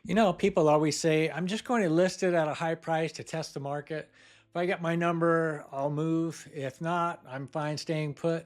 You know, people always say, I'm just going to list it at a high price to test the market. If I get my number, I'll move. If not, I'm fine staying put.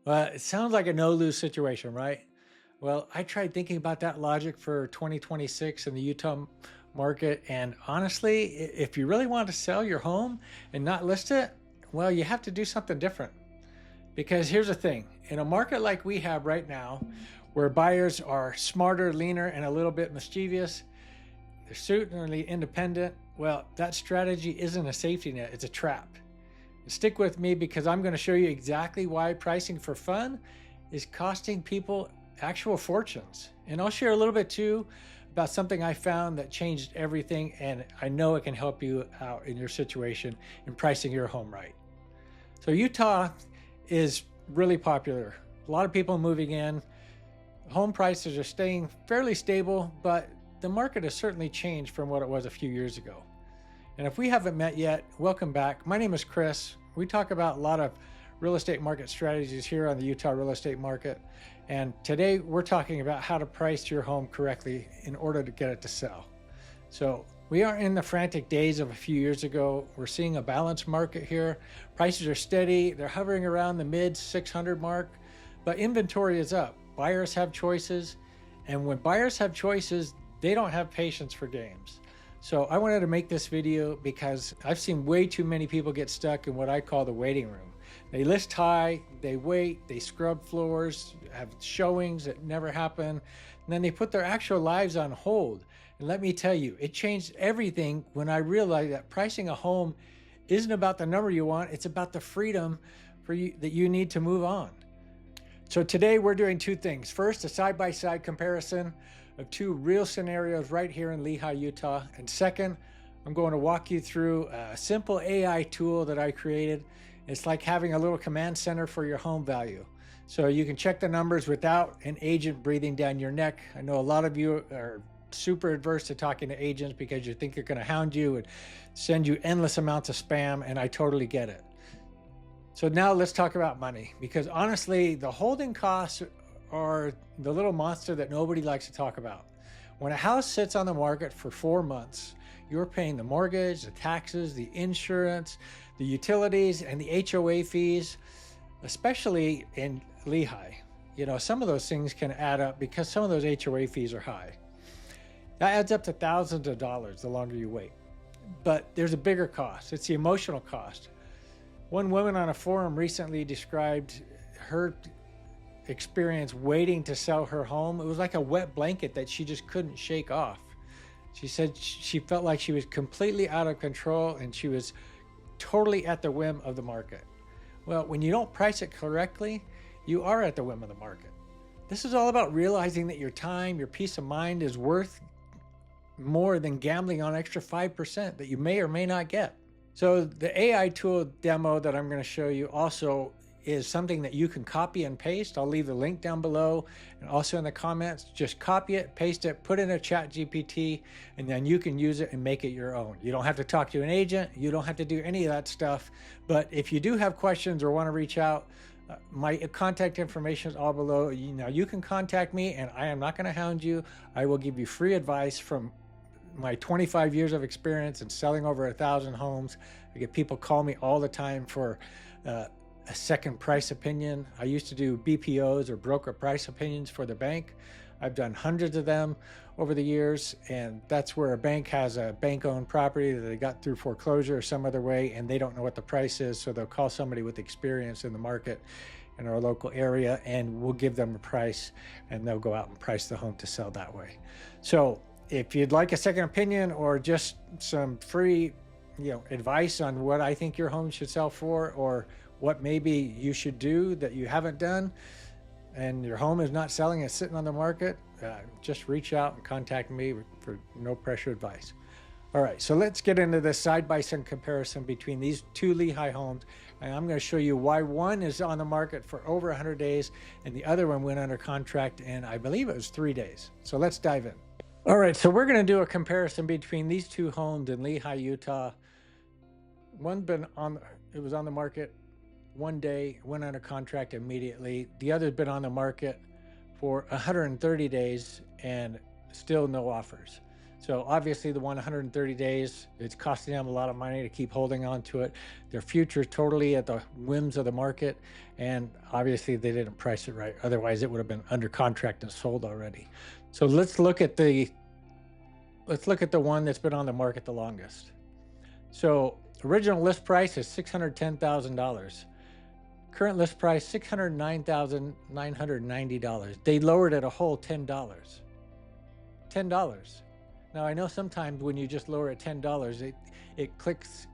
But it sounds like a no lose situation, right? Well, I tried thinking about that logic for 2026 in the Utah market. And honestly, if you really want to sell your home and not list it, well, you have to do something different. Because here's the thing, in a market like we have right now, where buyers are smarter, leaner, and a little bit mischievous, they're certainly independent. Well, that strategy isn't a safety net, it's a trap. Stick with me because I'm going to show you exactly why pricing for fun is costing people actual fortunes. And I'll share a little bit too about something I found that changed everything, and I know it can help you out in your situation in pricing your home right. So Utah is really popular. A lot of people moving in. Home prices are staying fairly stable, but the market has certainly changed from what it was a few years ago. And if we haven't met yet, welcome back. My name is Chris. We talk about a lot of real estate market strategies here on the Utah real estate market. And today we're talking about how to price your home correctly in order to get it to sell. So we aren't in the frantic days of a few years ago. We're seeing a balanced market here. Prices are steady. They're hovering around the mid 600 mark, but inventory is up. Buyers have choices. And when buyers have choices, they don't have patience for games. So I wanted to make this video because I've seen way too many people get stuck in what I call the waiting room. They list high, they wait, they scrub floors, have showings that never happen, and then they put their actual lives on hold. And let me tell you, it changed everything when I realized that pricing a home isn't about the number you want, it's about the freedom for you that you need to move on. So today we're doing two things. First, a side-by-side comparison of two real scenarios right here in Lehi, Utah. And second, I'm going to walk you through a simple AI tool that I created. It's like having a little command center for your home value. So you can check the numbers without an agent breathing down your neck. I know a lot of you are super adverse to talking to agents because you think they're going to hound you and send you endless amounts of spam, and I totally get it. So now let's talk about money, because honestly, the holding costs are the little monster that nobody likes to talk about. When a house sits on the market for 4 months, you're paying the mortgage, the taxes, the insurance, the utilities, and the HOA fees, especially in Lehi. You know, some of those things can add up because some of those HOA fees are high. That adds up to thousands of dollars the longer you wait. But there's a bigger cost. It's the emotional cost. One woman on a forum recently described her experience waiting to sell her home. It was like a wet blanket that she just couldn't shake off. She said she felt like she was completely out of control and she was totally at the whim of the market. Well, when you don't price it correctly, you are at the whim of the market. This is all about realizing that your time, your peace of mind is worth more than gambling on extra 5% that you may or may not get. So the AI tool demo that I'm going to show you also is something that you can copy and paste. I'll leave the link down below and also in the comments. Just copy it, paste it, put it in a chat GPT, and then you can use it and make it your own. You don't have to talk to an agent. You don't have to do any of that stuff. But if you do have questions or want to reach out, my contact information is all below. You can contact me and I am not going to hound you. I will give you free advice from my 25 years of experience in selling over 1,000 homes. I get people call me all the time for a second price opinion. I used to do BPOs or broker price opinions for the bank. I've done hundreds of them over the years, and that's where a bank has a bank-owned property that they got through foreclosure or some other way, and they don't know what the price is, so they'll call somebody with experience in the market in our local area, and we'll give them a price, and they'll go out and price the home to sell that way. So if you'd like a second opinion or just some free, advice on what I think your home should sell for, or what maybe you should do that you haven't done, and your home is not selling, it's sitting on the market, just reach out and contact me for no pressure advice. All right, so let's get into this side-by-side comparison between these two Lehi homes, and I'm going to show you why one is on the market for over 100 days and the other one went under contract in, I believe it was 3 days. So let's dive in. All right, so we're going to do a comparison between these two homes in Lehi, Utah. It was on the market 1 day, went under contract immediately. The other's been on the market for 130 days and still no offers. So obviously the 130 days, it's costing them a lot of money to keep holding on to it. Their future totally at the whims of the market. And obviously they didn't price it right. Otherwise it would have been under contract and sold already. So let's look at the one that's been on the market the longest. So original list price is $610,000. Current list price $609,990. They lowered it a whole $10. $10. Now I know sometimes when you just lower it $10, it clicks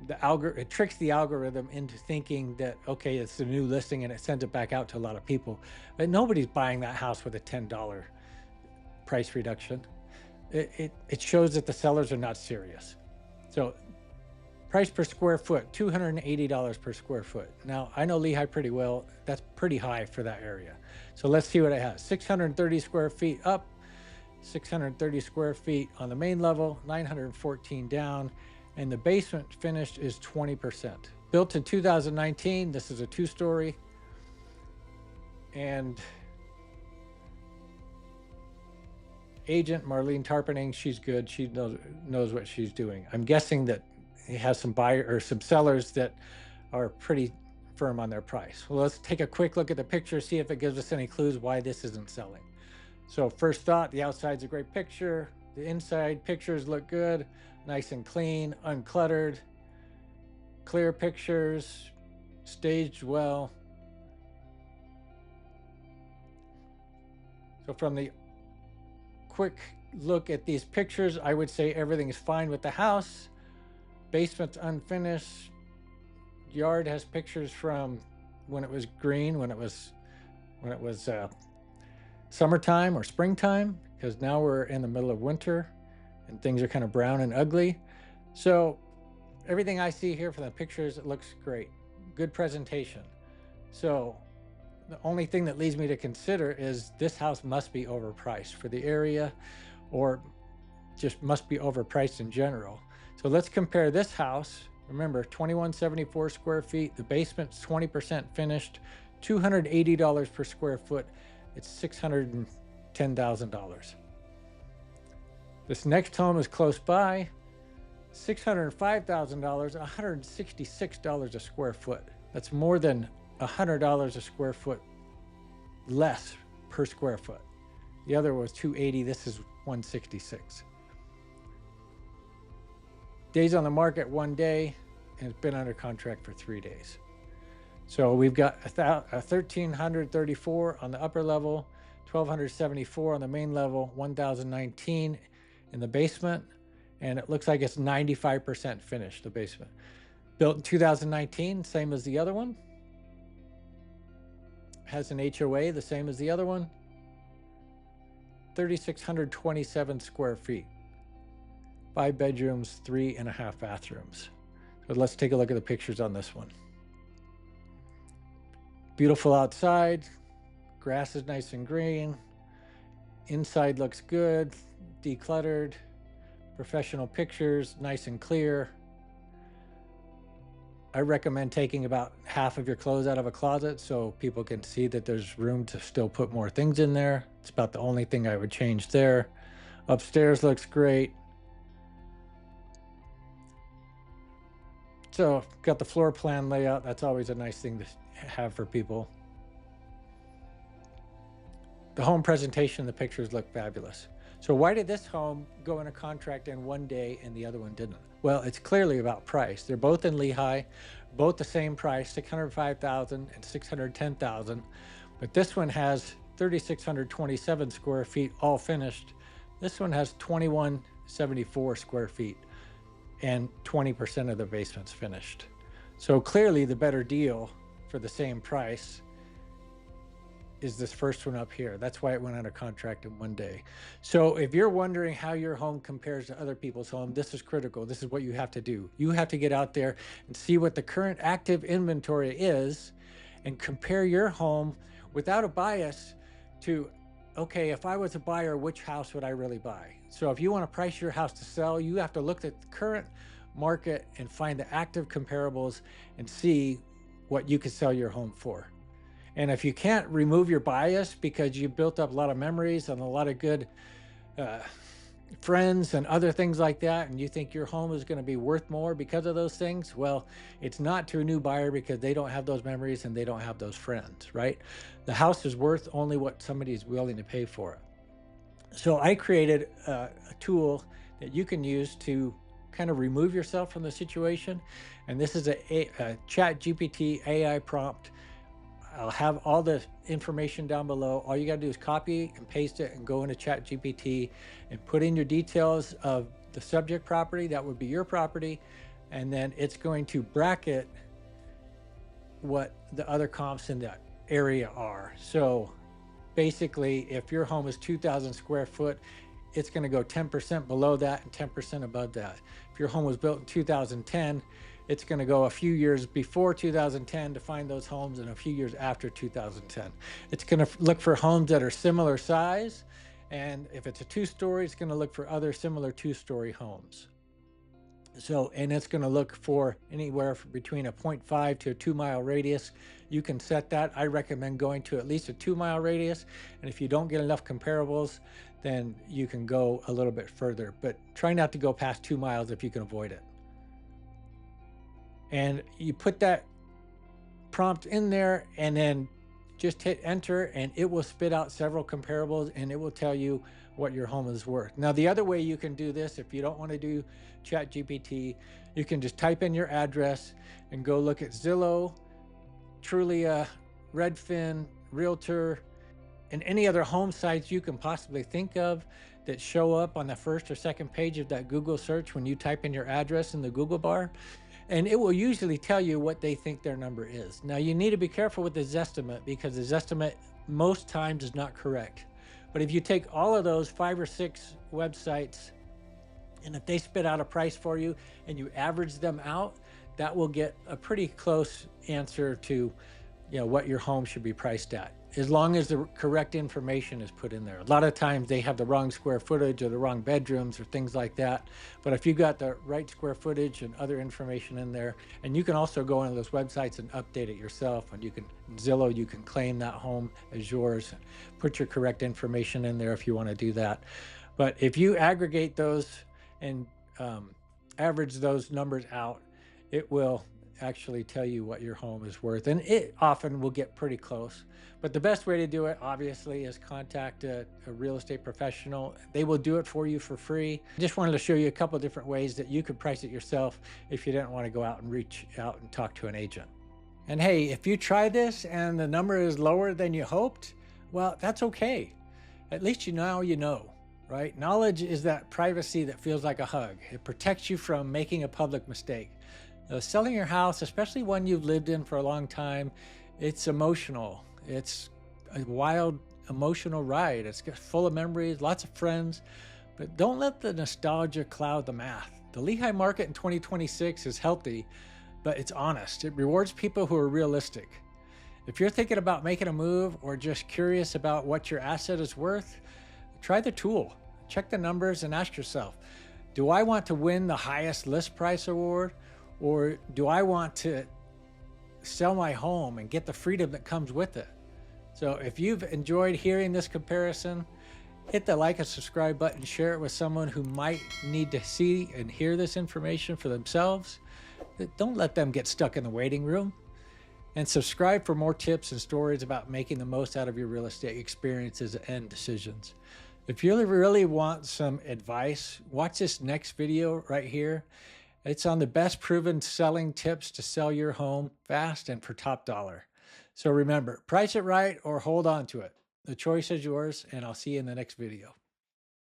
it tricks the algorithm into thinking that okay, it's a new listing and it sends it back out to a lot of people. But nobody's buying that house with a $10 price reduction. It shows that the sellers are not serious. So price per square foot, $280 per square foot. Now, I know Lehi pretty well. That's pretty high for that area. So let's see what it has. 630 square feet up, 630 square feet on the main level, 914 down, and the basement finished is 20%. Built in 2019, this is a 2-story. And agent Marlene Tarpening, she's good. She knows what she's doing. I'm guessing that he has some buyer or some sellers that are pretty firm on their price. Well, let's take a quick look at the picture, see if it gives us any clues why this isn't selling. So first thought, the outside's a great picture. The inside pictures look good, nice and clean, uncluttered, clear pictures, staged well. So from the quick look at these pictures, I would say everything is fine with the house. Basement's unfinished. Yard has pictures from when it was green, when it was summertime or springtime, because now we're in the middle of winter and things are kind of brown and ugly. So everything I see here from the pictures, it looks great. Good presentation. So the only thing that leads me to consider is this house must be overpriced for the area, or just must be overpriced in general. So let's compare this house. Remember, 2174 square feet. The basement's 20% finished, $280 per square foot. It's $610,000. This next home is close by, $605,000, $166 a square foot. That's more than $100 a square foot less per square foot. The other was $280. This is $166. Days on the market 1 day, and it's been under contract for 3 days. So we've got 1,334 on the upper level, 1,274 on the main level, 1,019 in the basement, and it looks like it's 95% finished, the basement. Built in 2019, same as the other one. Has an HOA, the same as the other one. 3,627 square feet. 5 bedrooms, 3.5 bathrooms. So let's take a look at the pictures on this one. Beautiful outside. Grass is nice and green. Inside looks good, decluttered. Professional pictures, nice and clear. I recommend taking about half of your clothes out of a closet so people can see that there's room to still put more things in there. It's about the only thing I would change there. Upstairs looks great. So got the floor plan layout. That's always a nice thing to have for people. The home presentation, the pictures look fabulous. So why did this home go into contract in 1 day and the other one didn't? Well, it's clearly about price. They're both in Lehi, both the same price, $605,000 and $610,000. But this one has 3,627 square feet, all finished. This one has 2,174 square feet and 20% of the basement's finished. So clearly the better deal for the same price is this first one up here. That's why it went under contract in 1 day. So if you're wondering how your home compares to other people's home, this is critical. This is what you have to do. You have to get out there and see what the current active inventory is and compare your home without a bias to, okay, if I was a buyer, which house would I really buy? So if you want to price your house to sell, you have to look at the current market and find the active comparables and see what you could sell your home for. And if you can't remove your bias because you built up a lot of memories and a lot of good friends and other things like that, and you think your home is going to be worth more because of those things, well, it's not to a new buyer because they don't have those memories and they don't have those friends, right? The house is worth only what somebody is willing to pay for it. So I created a tool that you can use to kind of remove yourself from the situation. And this is a chat GPT AI prompt. I'll have all the information down below. All you got to do is copy and paste it and go into chat GPT and put in your details of the subject property. That would be your property. And then it's going to bracket what the other comps in that area are. So basically, if your home is 2,000 square foot, it's going to go 10% below that and 10% above that. If your home was built in 2010, it's going to go a few years before 2010 to find those homes and a few years after 2010. It's going to look for homes that are similar size. And if it's a 2-story, it's going to look for other similar 2-story homes. So, and it's going to look for anywhere between a 0.5 to a 2-mile radius. You can set that. I recommend going to at least a 2-mile radius. And if you don't get enough comparables, then you can go a little bit further, but try not to go past 2 miles if you can avoid it. And you put that prompt in there and then just hit enter, and it will spit out several comparables and it will tell you what your home is worth. Now, the other way you can do this, if you don't want to do chat GPT, you can just type in your address and go look at Zillow, Trulia, Redfin, Realtor, and any other home sites you can possibly think of that show up on the first or second page of that Google search when you type in your address in the Google bar. And it will usually tell you what they think their number is. Now, you need to be careful with the Zestimate because the Zestimate most times is not correct. But if you take all of those 5 or 6 websites, and if they spit out a price for you and you average them out, that will get a pretty close answer to, what your home should be priced at, as long as the correct information is put in there. A lot of times they have the wrong square footage or the wrong bedrooms or things like that. But if you got the right square footage and other information in there, and you can also go into those websites and update it yourself. And you can, Zillow, you can claim that home as yours, put your correct information in there if you want to do that. But if you aggregate those and average those numbers out, it will actually tell you what your home is worth, and it often will get pretty close. But the best way to do it, obviously, is contact a real estate professional. They will do it for you for free. I just wanted to show you a couple of different ways that you could price it yourself if you didn't want to go out and reach out and talk to an agent. And hey, if you try this and the number is lower than you hoped, well, that's okay. At least you know, right? Knowledge is that privacy that feels like a hug. It protects you from making a public mistake. Selling your house, especially one you've lived in for a long time, it's emotional. It's a wild, emotional ride. It's full of memories, lots of friends, but don't let the nostalgia cloud the math. The Lehi market in 2026 is healthy, but it's honest. It rewards people who are realistic. If you're thinking about making a move or just curious about what your asset is worth, try the tool. Check the numbers and ask yourself, do I want to win the highest list price award? Or do I want to sell my home and get the freedom that comes with it? So if you've enjoyed hearing this comparison, hit the like and subscribe button, share it with someone who might need to see and hear this information for themselves. Don't let them get stuck in the waiting room. And subscribe for more tips and stories about making the most out of your real estate experiences and decisions. If you really want some advice, watch this next video right here. It's on the best proven selling tips to sell your home fast and for top dollar. So remember, price it right or hold on to it. The choice is yours, and I'll see you in the next video.